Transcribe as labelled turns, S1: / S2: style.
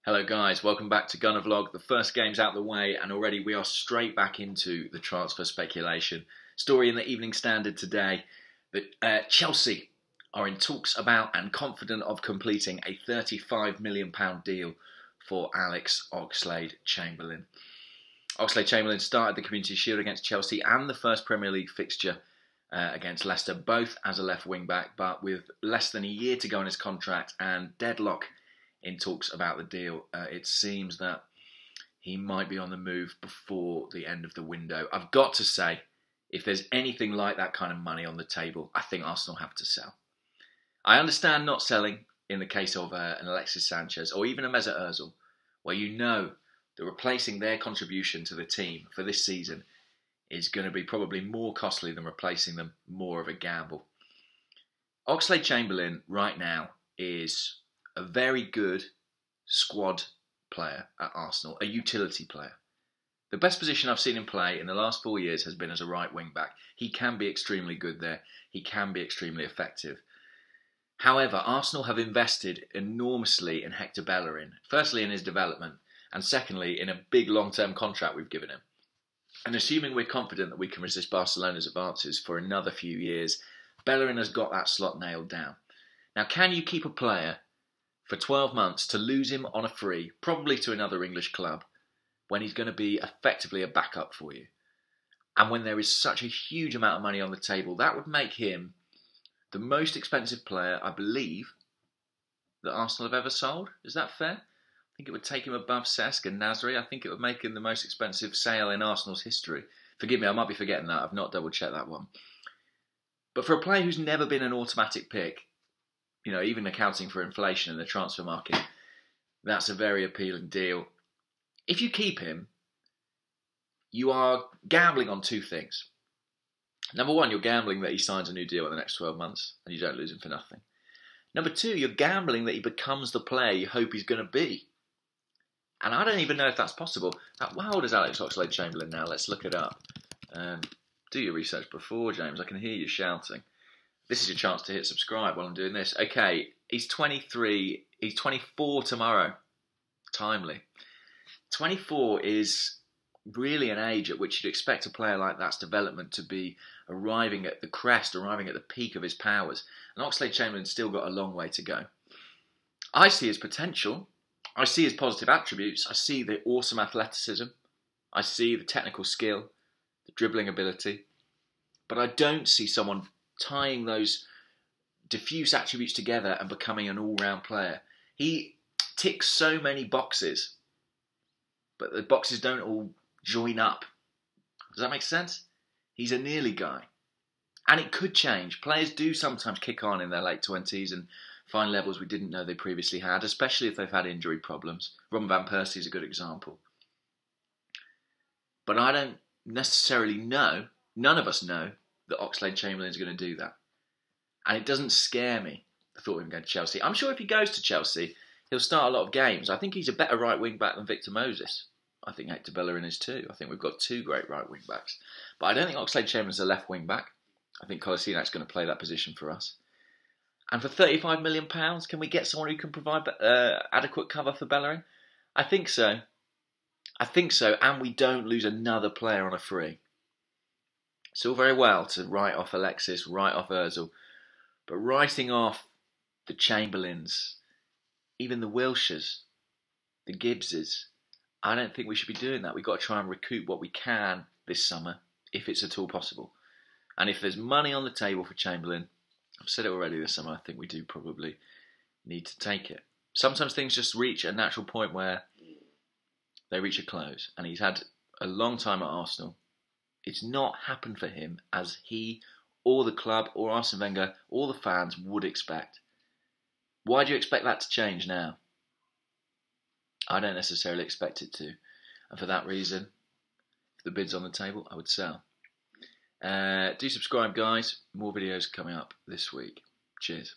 S1: Hello guys, welcome back to Gunnervlog. The first game's out of the way and already we are straight back into the transfer speculation. Story in the Evening Standard today that Chelsea are in talks about and confident of completing a £35 million deal for Alex Oxlade-Chamberlain. Oxlade-Chamberlain started the Community Shield against Chelsea and the first Premier League fixture against Leicester, both as a left wing back, but with less than a year to go on his contract and deadlock in talks about the deal, it seems that he might be on the move before the end of the window. I've got to say, if there's anything like that kind of money on the table, I think Arsenal have to sell. I understand not selling in the case of an Alexis Sanchez or even a Mesut Ozil, where you know that replacing their contribution to the team for this season is going to be probably more costly than replacing them, more of a gamble. Oxlade-Chamberlain right now is a very good squad player at Arsenal, a utility player. The best position I've seen him play in the last 4 years has been as a right wing back. He can be extremely good there. He can be extremely effective. However, Arsenal have invested enormously in Hector Bellerin. Firstly, in his development, and secondly, in a big long-term contract we've given him. And assuming we're confident that we can resist Barcelona's advances for another few years, Bellerin has got that slot nailed down. Now, can you keep a player for 12 months to lose him on a free, probably to another English club, when he's going to be effectively a backup for you? And when there is such a huge amount of money on the table, that would make him the most expensive player, I believe, that Arsenal have ever sold. Is that fair? I think it would take him above Cesc and Nasri. I think it would make him the most expensive sale in Arsenal's history. Forgive me, I might be forgetting that. I've not double-checked that one. But for a player who's never been an automatic pick, you know, even accounting for inflation in the transfer market, that's a very appealing deal. If you keep him, you are gambling on two things. Number one, you're gambling that he signs a new deal in the next 12 months and you don't lose him for nothing. Number two, you're gambling that he becomes the player you hope he's going to be. And I don't even know if that's possible. How old is Alex Oxlade-Chamberlain now? Let's look it up. Do your research before, James. I can hear you shouting. This is your chance to hit subscribe while I'm doing this. Okay, he's 23. He's 24 tomorrow. Timely. 24 is really an age at which you'd expect a player like that's development to be arriving at the crest, arriving at the peak of his powers. And Oxlade-Chamberlain's still got a long way to go. I see his potential. I see his positive attributes. I see the awesome athleticism. I see the technical skill, the dribbling ability. But I don't see someone tying those diffuse attributes together and becoming an all-round player. He ticks so many boxes, but the boxes don't all join up. Does that make sense? He's a nearly guy. And it could change. Players do sometimes kick on in their late 20s and find levels we didn't know they previously had, especially if they've had injury problems. Robin van Persie is a good example. But I don't necessarily know, none of us know, that Oxlade-Chamberlain is going to do that. And it doesn't scare me, the thought of him going to Chelsea. I'm sure if he goes to Chelsea, he'll start a lot of games. I think he's a better right wing-back than Victor Moses. I think Hector Bellerin is too. I think we've got two great right wing-backs. But I don't think Oxlade-Chamberlain's a left wing-back. I think Kolasinac's going to play that position for us. And for £35 million, can we get someone who can provide adequate cover for Bellerin? I think so. I think so, and we don't lose another player on a free. It's all very well to write off Alexis, write off Ozil, but writing off the Chamberlains, even the Wilshires, the Gibbses, I don't think we should be doing that. We've got to try and recoup what we can this summer, if it's at all possible. And if there's money on the table for Chamberlain, I've said it already this summer, I think we do probably need to take it. Sometimes things just reach a natural point where they reach a close, and he's had a long time at Arsenal. It's not happened for him as he or the club or Arsene Wenger or the fans would expect. Why do you expect that to change now? I don't necessarily expect it to. And for that reason, if the bid's on the table, I would sell. Do subscribe, guys. More videos coming up this week. Cheers.